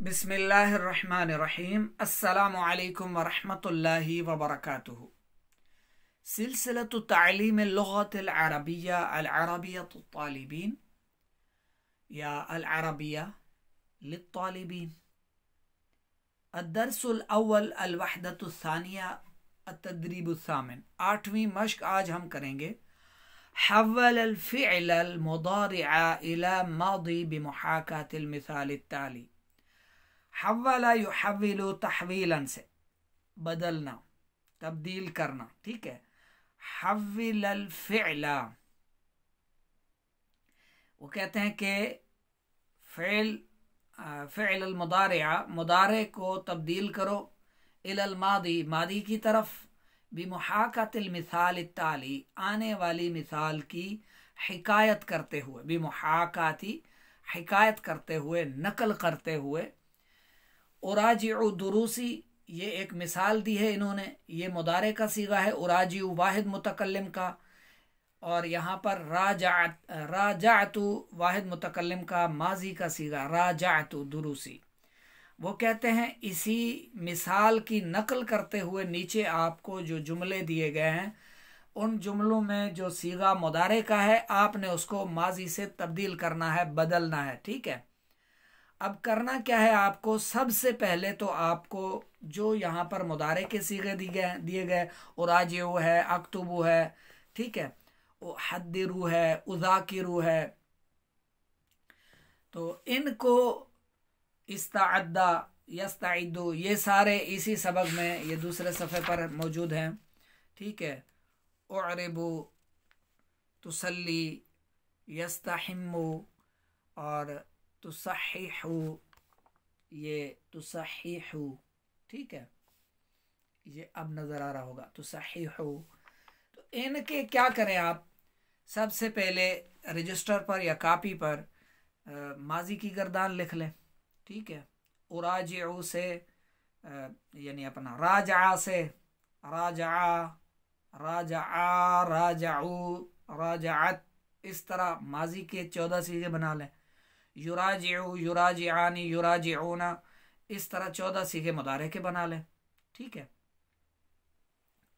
बिस्मिल्लाहिर्रहमानिर्रहीम। अस्सलामु अलैकुम वरहमतुल्लाहि वबरकातुहु। सिलसिलतु तालीम लुग़तिल अरबिय्या अल अरबिय्यतु तालिबीन या अल अरबिय्या लित्तालिबीन। अद्दर्सुल अव्वल अल वहदतु सानिया अत-तदरीबु सामिन। 8वीं मश्क आज हम करेंगे। हव्वल अल फ़िअल अल मुदारिअ इला मादी बिमुहाकातिल मिसाल अत-ताली। हव्वला युहव्विलु तहवीलन से बदलना, तब्दील करना, ठीक है। हव्विल अल फ़िअला, वो कहते हैं कि फ़िअल अल मुदारिअ, मुदारे को तब्दील करो, इलल मादी, मादी की तरफ, बिमुहाकातिल मिसाल अत-ताली, आने वाली मिसाल की हिकायत करते हुए, बिमुहाकाती, हिकायत करते हुए, नकल करते हुए। उराजिउ दुरूसी, ये एक मिसाल दी है इन्होंने, ये मुदारे का सीगा है, उराजिउ वाहिद मुतकल्लिम का, और यहाँ पर राजातु वाहिद मुतकल्लिम का माजी का सीगा, राजातु दुरूसी। वो कहते हैं इसी मिसाल की नकल करते हुए नीचे आपको जो जुमले दिए गए हैं, उन जुमलों में जो सीगा मुदारे का है आपने उसको माजी से तब्दील करना है, बदलना है, ठीक है। अब करना क्या है आपको, सबसे पहले तो आपको जो यहाँ पर मुदारे के सीगे दिए गए, उराजिउ है, अक्तुबु है, ठीक है, हद्दिरु है, उज़ाकिरु है, तो इनको इस्ताअद्दा, यस्ताइदु, ये सारे इसी सबक में, ये दूसरे सफ़े पर मौजूद हैं, ठीक है। उअरिबु, तुसल्ली, यस्तहिम्मु और तुसहिहु, ये तुसहिहु, ठीक है, ये अब नज़र आ रहा होगा, तुसहिहु। तो इनके क्या करें आप, सबसे पहले रजिस्टर पर या कापी पर माजी की गर्दान लिख लें, ठीक है। उराजिउ से यानी अपना राजा से, राजा, राजा, राजाऊ, राजात, इस तरह माजी के 14 सीगे बना लें। युराजिउ, युराजिआनी, युराजिऊना, इस तरह 14 सीगे मुदारे के बना लें, ठीक है।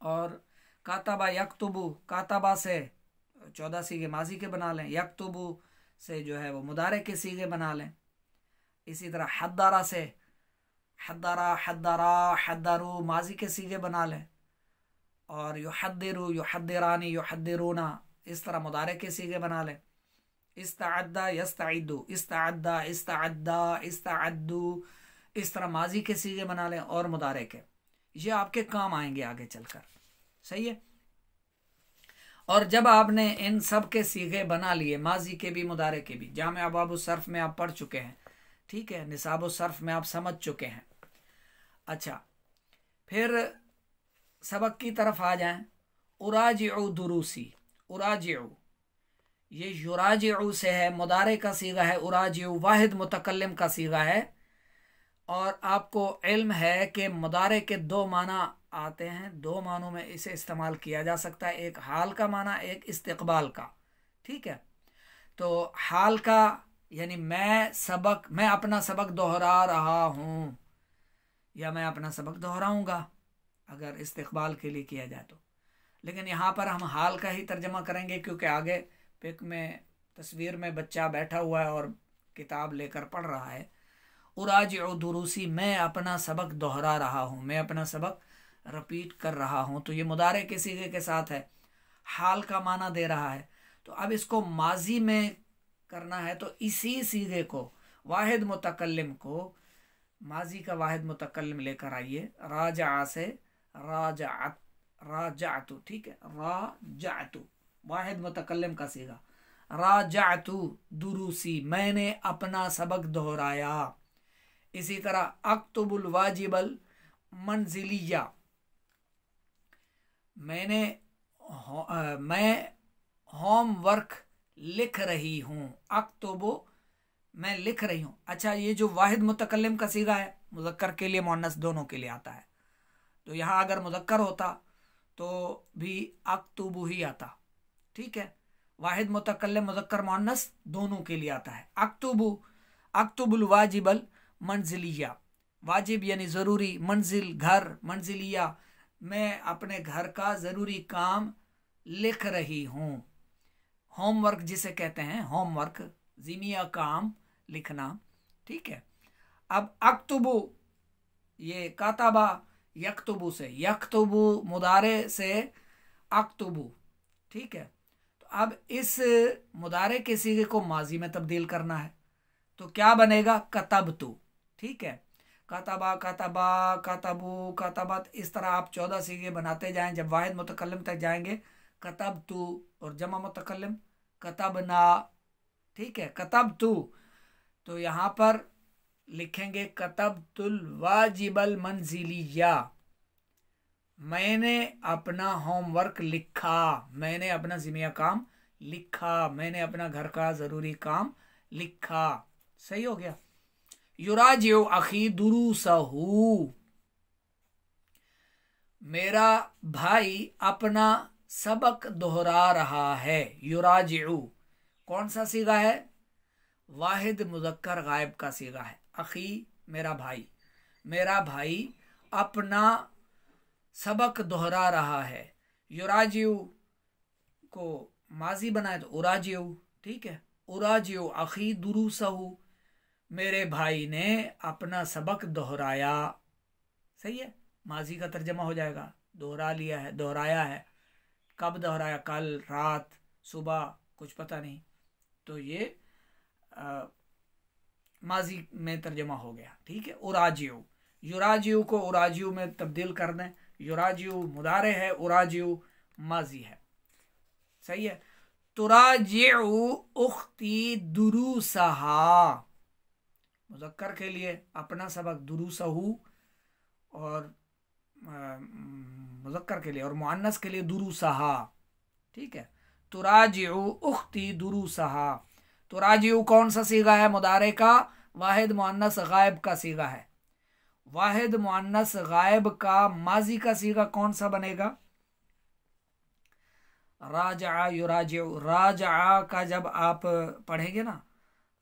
और कातबा यक्तुबु, कातबा से 14 सीगे माजी के बना लें, यक्तुबु से जो है वो मुदारे के सीगे बना लें। इसी तरह हद्दारा से, हद्दारा, हद्दारा, हद्दारू, माजी के सीगे बना लें। और युहद्दिरु, युहद्दिरानी, युहद्दिरूना, इस तरह मुदारे के सीगे बना लें। इस्ताअद्दा, यस्ताइदु, इस्ताअद्दा, इस्ताअद्दा, इस्ताअद्दु, इस तरह माजी के सीगे बना लें और मुदारे के। ये आपके काम आएंगे आगे चलकर, सही है। और जब आपने इन सब के सीगे बना लिए, माजी के भी मुदारे के भी, जामे अबाबु सर्फ में आप पढ़ चुके हैं, ठीक है, निसाबु सर्फ में आप समझ चुके हैं। अच्छा, फिर सबक की तरफ आ जाएं। उराजिउ दुरूसी, उराजिउ, ये युराजिउ से है, मुदारे का सीगा है, उराजिउ वाहिद मुतकल्लिम का सीगा है। और आपको इल्म है कि मुदारे के 2 माना आते हैं, 2 मानों में इसे इस्तेमाल किया जा सकता है, एक हाल का माना, एक इस्तिकबाल का, ठीक है। तो हाल का यानी मैं अपना सबक दोहरा रहा हूँ, या मैं अपना सबक दोहराऊंगा, अगर इस्तिकबाल के लिए किया जाए तो। लेकिन यहाँ पर हम हाल का ही तर्जमा करेंगे, क्योंकि आगे पिक में तस्वीर में बच्चा बैठा हुआ है और किताब लेकर पढ़ रहा है। उराजिउ दुरूसी, मैं अपना सबक दोहरा रहा हूँ, मैं अपना सबक रिपीट कर रहा हूँ, तो ये मुदारे के सीगे के साथ है, हाल का माना दे रहा है। तो अब इसको माजी में करना है, तो इसी सीगे को, वाहिद मुतकल्लिम को, माजी का वाहिद मुतकल्लिम लेकर आइए। राजा से राजात, राजातु, ठीक है, राजातु वाहिद मुतकल्लिम का सीगा। राजातु दुरूसी, मैंने अपना सबक दोहराया। इसी तरह अक्तुबुल वाजिबल मंजिलिया, मैं होमवर्क लिख रही हूँ, अक्तुबु, मैं लिख रही हूँ। अच्छा, ये जो वाहिद मुतकल्लिम का सीगा है, मुज़क्कर के लिए मुअन्नस दोनों के लिए आता है, तो यहाँ अगर मुज़क्कर होता तो भी अक्तुबु ही आता, ठीक है। वाहिद मुतकल्लिम मुज़क्कर मुअन्नस दोनों के लिए आता है। अक्तुबु, अक्तुबुल वाजिबल मंजिलिया, वाजिब यानी ज़रूरी, मंजिल घर, मंजिलिया मैं अपने घर का ज़रूरी काम लिख रही हूँ। होमवर्क जिसे कहते हैं, होमवर्क ज़िमिया काम लिखना, ठीक है। अब अक्तुबु, ये काताबा यक्तुबु से, यक्तुबु मुदारे से अक्तुबु, ठीक है। तो अब इस मुदारे के सीगे को माजी में तब्दील करना है, तो क्या बनेगा, कतबतु, ठीक है। कतबा, कतबा, कतबु, कतबत, इस तरह आप 14 सीगे बनाते जाएं। जब वाहिद मुतकल्लिम तक जाएंगे, कतबतु और जमा मुतकल्लिम कतबना, ठीक है, कतबतु। तो यहाँ पर लिखेंगे कतबतुल वाजिबल मंजिलिया, मैंने अपना होमवर्क लिखा, मैंने अपना ज़िमिया काम लिखा, मैंने अपना घर का ज़रूरी काम लिखा। सही हो गया। युराजिउ अखी दुरूसहू, मेरा भाई अपना सबक दोहरा रहा है। युराजिउ कौन सा सीगा है, वाहिद मुज़क्कर गायब का सीगा है। अखी मेरा भाई, मेरा भाई अपना सबक दोहरा रहा है। युराजिउ को माजी बनाए तो उराजिउ, ठीक है। उराजिउ अखी दुरूसहू, मेरे भाई ने अपना सबक दोहराया। सही है, माजी का तर्जमा हो जाएगा, दोहरा लिया है, दोहराया है। कब दोहराया, कल, रात, सुबह, कुछ पता नहीं, तो ये माजी में तर्जमा हो गया, ठीक है। उराजिउ, युराजिउ को उराजिउ में तब्दील कर दें। युराजिउ मुदारे है, उराजिउ माजी है। सही है। तुराजिउ उख्ती दुरूसहा, मुज़क्कर के लिए अपना सबक दुरूसहू, और मुज़क्कर के लिए और मुअन्नस के लिए दुरूसहा, ठीक है। तुराजिउ उख्ती दुरूसहा, तुराजिउ कौन सा सीगा है, मुदारे का वाहिद मुअन्नस गायब का सीगा है। वाहिद मुअन्नस गायब का माजी का सीगा कौन सा बनेगा, राजा युराजिउ। राजा का जब आप पढ़ेंगे ना,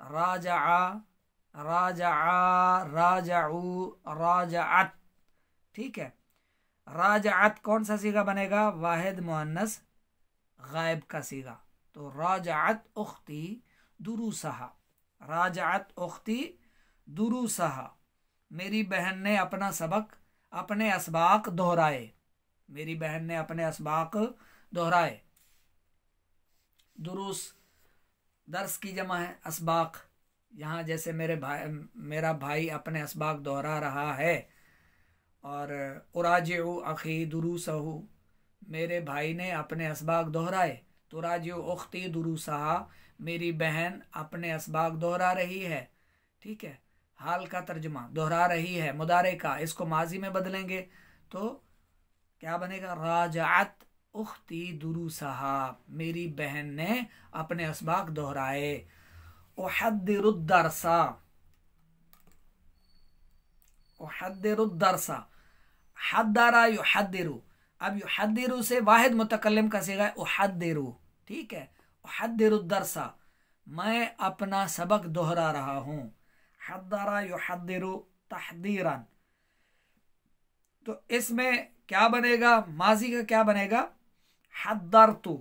राजा, राजा, राजाऊ, राजात, ठीक है। राजात कौन सा सीगा बनेगा, वाहिद मुअन्नस गायब का सीगा। तो राजात उख्ती दुरूसहा, राजात उख्ती दुरूसहा, मेरी बहन ने अपना सबक, अपने असबाक दोहराए, मेरी बहन ने अपने असबाक दोहराए। दुरूस दर्स की जमा है, असबाक, यहाँ जैसे मेरा भाई अपने असबाक दोहरा रहा है। और उराजिउ अखी दुरूसहू, मेरे भाई ने अपने असबाक दोहराए। तुराजिउ उख्ती दुरूसहा, मेरी बहन अपने असबाक दोहरा रही है, ठीक है। हाल का तर्जुमा, दोहरा रही है, मुदारे का, इसको माजी में बदलेंगे तो क्या बनेगा, राजात उख्ती दुरूसहा, मेरी बहन ने अपने असबाक दोहराए। उहद्दिरुद्दरसा, उहद्दिरुद्दरसा, हद्दरा युहद्दिरु, अब युहद्दिरु से वाहिद मुतकल्लिम का सीगा है उहद्दिरु, ठीक है। उहद्दिरुद्दरसा, मैं अपना सबक दोहरा रहा हूँ। हद्दरा युहद्दिरु तहदीरन, तो इसमें क्या बनेगा, माजी का क्या बनेगा, हद्दरतु,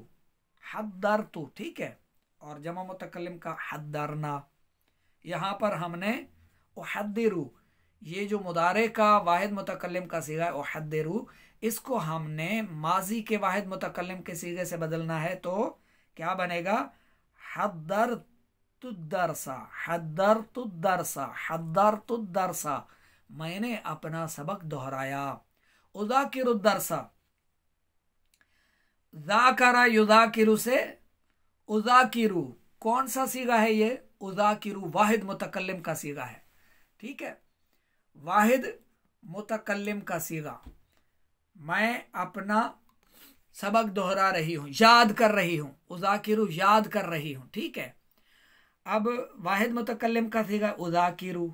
हद्दरतु, ठीक है। और जमा मुतकल्लिम का हद्दरना। यहाँ पर हमने उहद्दिरु, ये जो मुदारे का वाहिद मुतकल्लिम का सीगा है उहद्दिरु, इसको हमने माजी के वाहिद मुतकल्लिम के सीगे से बदलना है। तो क्या बनेगा, हद्दरतुद्दरसा, हद्दरतुद्दरसा, हद्दरतुद्दरसा, मैंने अपना सबक दोहराया। उज़ाकिरुद्दरसा, ज़ाकरा युज़ाकिरु से उज़ाकिरु, कौन सा सीगा है ये, उज़ाकिरु वाहिद मुतकल्लिम का सीगा है, ठीक है। वाहिद मुतकल्लिम का सीगा, मैं अपना सबक दोहरा रही हूँ, याद कर रही हूँ। उज़ाकिरु याद कर रही हूँ, ठीक है। अब वाहिद मुतकल्लिम का सीगा उज़ाकिरु,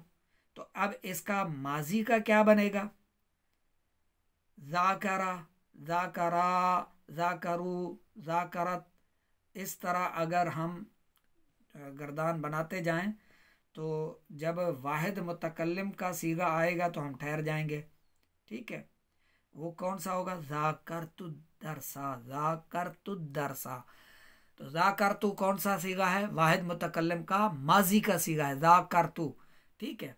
तो अब इसका माजी का क्या बनेगा, ज़ाकरा, ज़ाकरा, ज़ाकरू, ज़ाकरत। इस तरह अगर हम गर्दान बनाते जाएं तो जब वाहिद मुतकल्लिम का सीगा आएगा तो हम ठहर जाएंगे, ठीक है। वो कौन सा होगा? ज़ाकरतु दरसा, ज़ाकरतु दरसा। तो ज़ाकरतु कौन सा सीगा है? वाहिद मुतकल्लिम का माजी का सीगा है, ज़ाकरतु, ठीक है।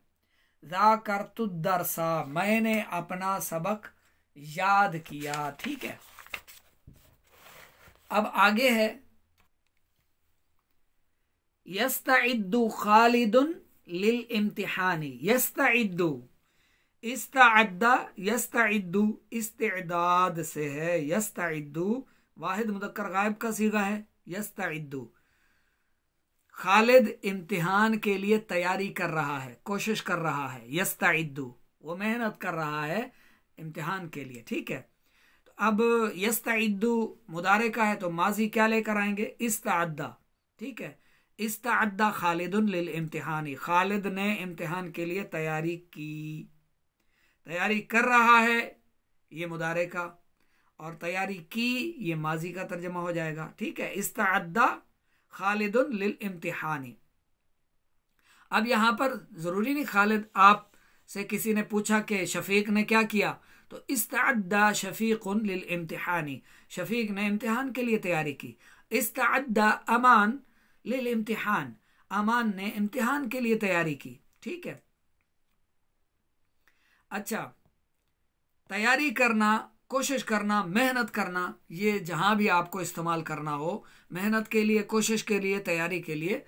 ज़ाकरतु दरसा, मैंने अपना सबक याद किया, ठीक है। अब आगे है यस्तइद्दु खालिदुन लिल इम्तिहानी। यस्तइद्दु, इस्तअद्दा, यस्तइद्दु इस्तिदाद से है। यस्तइद्दु वाहिद मुदक्कर गायब का सीगा है, यस्तइद्दु। खालिद इम्तिहान के लिए तैयारी कर रहा है, कोशिश कर रहा है। यस्तइद्दु, वो मेहनत कर रहा है इम्तिहान के लिए, ठीक है। तो अब यस्तइद्दु मुदारे का है तो माजी क्या लेकर आएंगे? इस्तअद्दा, ठीक है। इस्तअद्दा खालिदुन लिल इम्तिहानी, खालिद ने इम्तिहान के लिए तैयारी की। तैयारी कर रहा है ये मुदारे का, और तैयारी की ये माजी का तर्जमा हो जाएगा, ठीक है। इस्तअद्दा खालिदुन लिल इम्तिहानी। अब यहां पर जरूरी नहीं खालिद, आप से किसी ने पूछा कि शफीक ने क्या किया, तो इस्तअद्दा शफीकुन लिल इम्तिहानी, शफीक ने इम्तिहान के लिए तैयारी की। इस्तअद्दा अमान लिल इम्तिहान, अमान ने इम्तिहान के लिए तैयारी की, ठीक है। अच्छा, तैयारी करना, कोशिश करना, मेहनत करना, ये जहां भी आपको इस्तेमाल करना हो, मेहनत के लिए, कोशिश के लिए, तैयारी के लिए,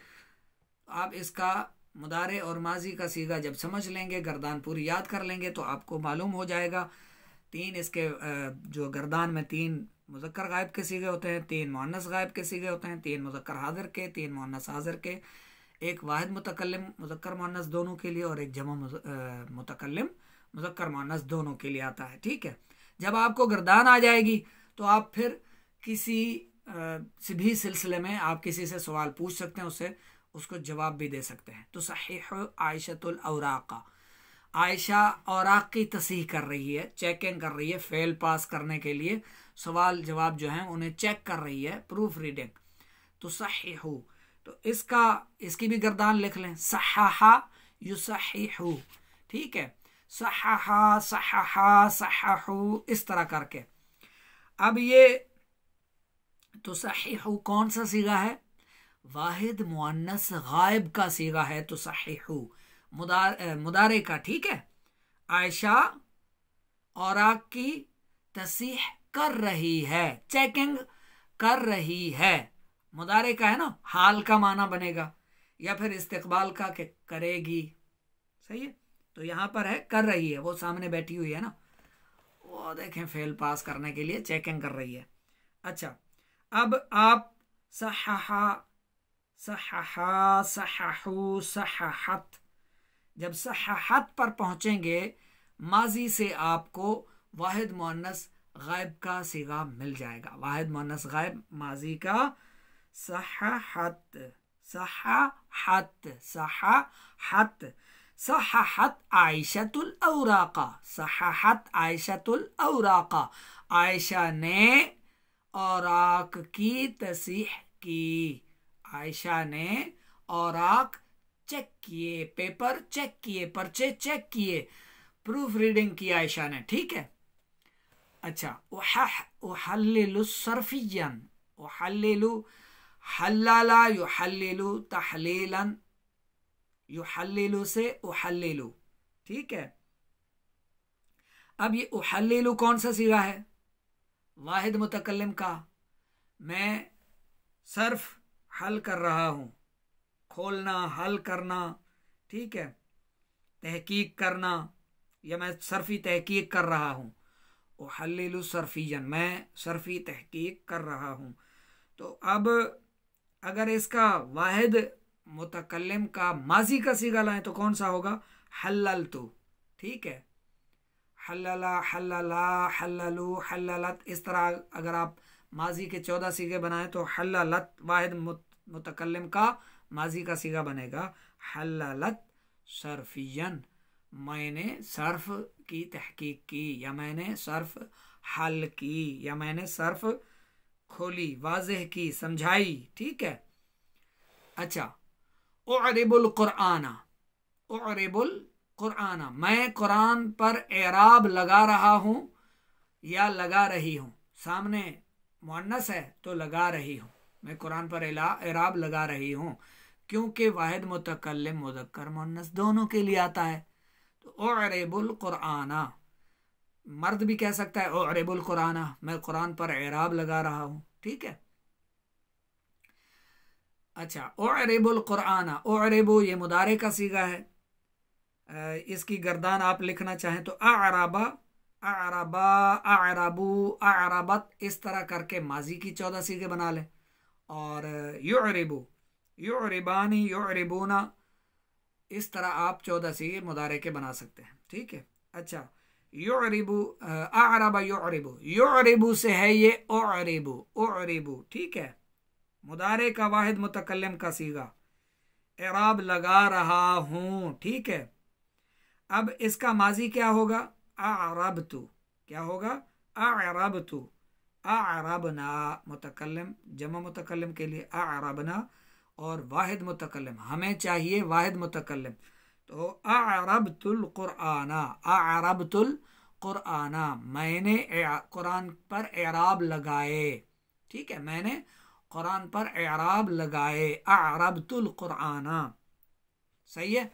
आप इसका मुदारे और माजी का सीगा जब समझ लेंगे, गर्दान पूरी याद कर लेंगे, तो आपको मालूम हो जाएगा। तीन इसके जो गर्दान में तीन मुज़क्कर गायब के सीगे होते हैं, तीन मुअन्नस गायब के सीगे होते हैं, तीन मुज़क्कर हाज़िर के, तीन मुअन्नस हाज़िर के, एक वाहिद मुतकल्लिम मुज़क्कर मुअन्नस दोनों के लिए, और एक जमा मुतकल्लिम मुज़क्कर मुअन्नस दोनों के लिए आता है, ठीक है। जब आपको गर्दान आ जाएगी तो आप फिर किसी भी सिलसिले में आप किसी से सवाल पूछ सकते हैं, उससे उसको जवाब भी दे सकते हैं। तो सहीह आयशतुल औराका, आयशा औराक की तसीह कर रही है, चेकिंग कर रही है, फेल पास करने के लिए सवाल जवाब जो हैं उन्हें चेक कर रही है, प्रूफ रीडिंग। तो सहीहु, तो इसकी भी गर्दान लिख लें, सहाहा युसहीहु, ठीक है। सहाहा सहाहा सहाहु, इस तरह करके। अब ये तो सहीहु कौन सा सीगा है? वाहिद मुअन्नस गायब का सीगा है, तो सहीहु मुदारे का, ठीक है। आयशा औराक की तसीह कर रही है, चेकिंग कर रही है, मुदारे का है ना, हाल का माना बनेगा, या फिर इस्तिकबाल का कि करेगी, सही है। तो यहां पर है कर रही है, वो सामने बैठी हुई है ना, वो देखें फेल पास करने के लिए चेकिंग कर रही है। अच्छा, अब आप सहाहा सहाहा सहाहु सहाहत, जब सहाहत पर पहुंचेंगे माजी से आपको वाहिद मुअन्नस गायब का सीगा मिल जाएगा। वाहिद मुअन्नस गायब माजी का सहाहत सहाहत सहाहत। सहाहत आयशतुल औराका, सहाहत आयशतुल औराका, आयशा ने औराक की तसीह की, आयशा ने औराक चेक किए, पेपर चेक किए, पर्चे चेक किए, प्रूफ रीडिंग की आयशा ने, ठीक है। अच्छा, उहल्लिलु सर्फियन, उहल्लिलु हल्लाला युहल्लिलु तहलीलन, युहल्लिलु से उहल्लिलु, ठीक है। अब ये उहल्लिलु कौन सा सीगा है? वाहिद मुतकल्लिम का। मैं सर्फ हल कर रहा हूं, खोलना, हल करना, ठीक है, तहकीक करना, या मैं सर्फी तहकीक कर रहा हूं। उहल्लिलु सर्फियन, मैं सर्फी तहकीक कर रहा हूं। तो अब अगर इसका वाहिद मुतकल्लिम का माजी का सीगा लाएं तो कौन सा होगा? हल्ललतु, ठीक है। हल्लला हल्लला हल्ललु हल्ललत, इस तरह अगर आप माजी के 14 सीगे बनाएं तो हल्ललत वाहिद मुतकल्लिम का माजी का सीगा बनेगा हल्ललत सर्फियन, मैंने सर्फ की तहकीक की, या मैंने सर्फ हल की, या मैंने सर्फ खोली, वाज़ेह की, समझाई, ठीक है। अच्छा, उअरिबुल कुरआना, उअरिबुल कुरआना, मैं कुरान पर एराब लगा रहा हूँ या लगा रही हूँ। सामने मुअन्नस है तो लगा रही हूँ, मैं कुरान पर एराब लगा रही हूँ, क्योंकि वाहिद मुतकल्लिम मुज़क्कर मुअन्नस दोनों के लिए आता है। तो उअरिबुल कुरआना, मर्द भी कह सकता है उअरिबुल कुरआना, मैं कुरान पर एराब लगा रहा हूँ। ठीक है। अच्छा, उअरिबुल कुरआना, उअरिबु ये मुदारे का सीगा है, इसकी गर्दान आप लिखना चाहें तो अअरबा, अअरबा, अअरबू, अअरबत, इस तरह करके माजी की 14 सीगे बना लें। और युअरिबु, युअरिबानी, युअरिबूना, इस तरह आप 14 सीगे मुदारे के बना सकते हैं। ठीक है। अच्छा, युअरिबु, अअरबा युअरिबु, युअरिबु से है ये उअरिबु, उअरिबु। ठीक है। मुदारे का वाहिद मुतकल्लिम का सीगा, एराब लगा रहा हूं। ठीक है। अब इसका माजी क्या होगा? अअरबतु, क्या होगा? अअरबतु, अअरबना, मुतकल्लिम जमा मुतकल्लिम के लिए अअरबना, और वाहिद मुतकल्लिम हमें चाहिए वाहिद मुतकल्लिम, तो अअरबतुल कुरआना, अअरबतुल कुरआना, मैंने कुरान पर एराब लगाए। ठीक है, मैंने कुरान पर एराब लगाए, अअरबतुल कुरआना। सही है।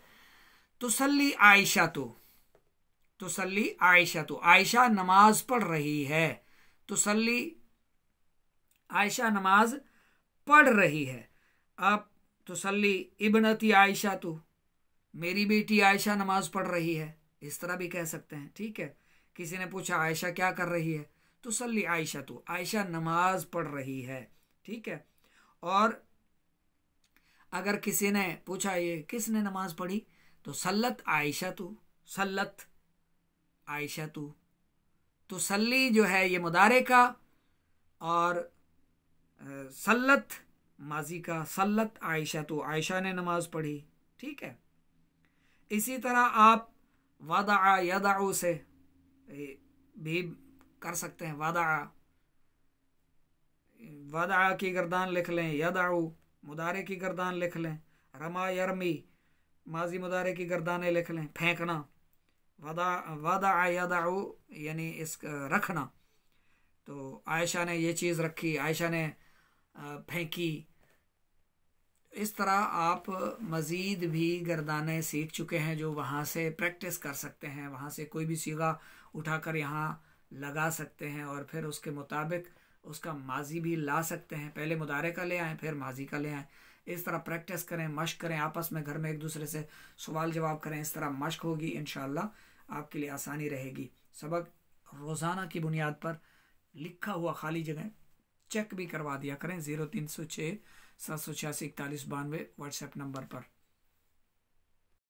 तुसल्ली आयशा, तो तुसल्ली आयशा, तो आयशा नमाज पढ़ रही है। तुसल्ली, आयशा नमाज पढ़ रही है। अब तुसल्ली इब्नती आयशा, तो मेरी बेटी आयशा नमाज पढ़ रही है, इस तरह भी कह सकते हैं। ठीक है। किसी ने पूछा आयशा क्या कर रही है? तुसल्ली आयशा, तो आयशा नमाज पढ़ रही है। ठीक है। और अगर किसी ने पूछा ये किसने नमाज पढ़ी, तो सल्लत आयशा, तो सल्लत आयशा, तो सल्ली जो है ये मुदारे का, और सल्लत माजी का, सल्लत आयशा, तो आयशा ने नमाज पढ़ी। ठीक है। इसी तरह आप वदा यदाउ से भी कर सकते हैं। वदा, वदा की गर्दान लिख लें, यदाउ मुदारे की गर्दान लिख लें, रमा यरमी माजी मुदारे की गर्दानें लिख लें, फेंकना। वदा यदाउ यानी इस रखना, तो आयशा ने ये चीज़ रखी, आयशा ने फेंकी। इस तरह आप मज़ीद भी गर्दानें सीख चुके हैं जो वहाँ से प्रैक्टिस कर सकते हैं, वहाँ से कोई भी सीगा उठाकर यहाँ लगा सकते हैं और फिर उसके मुताबिक उसका माजी भी ला सकते हैं। पहले मुदारे का ले आएँ, फिर माजी का ले आएँ। इस तरह प्रैक्टिस करें, मश्क करें, आपस में घर में एक दूसरे से सवाल जवाब करें। इस तरह मश्क होगी, इंशाअल्लाह आपके लिए आसानी रहेगी। सबक रोज़ाना की बुनियाद पर लिखा हुआ खाली जगह चेक भी करवा दिया करें। 0306 786 4192 व्हाट्सएप नंबर पर।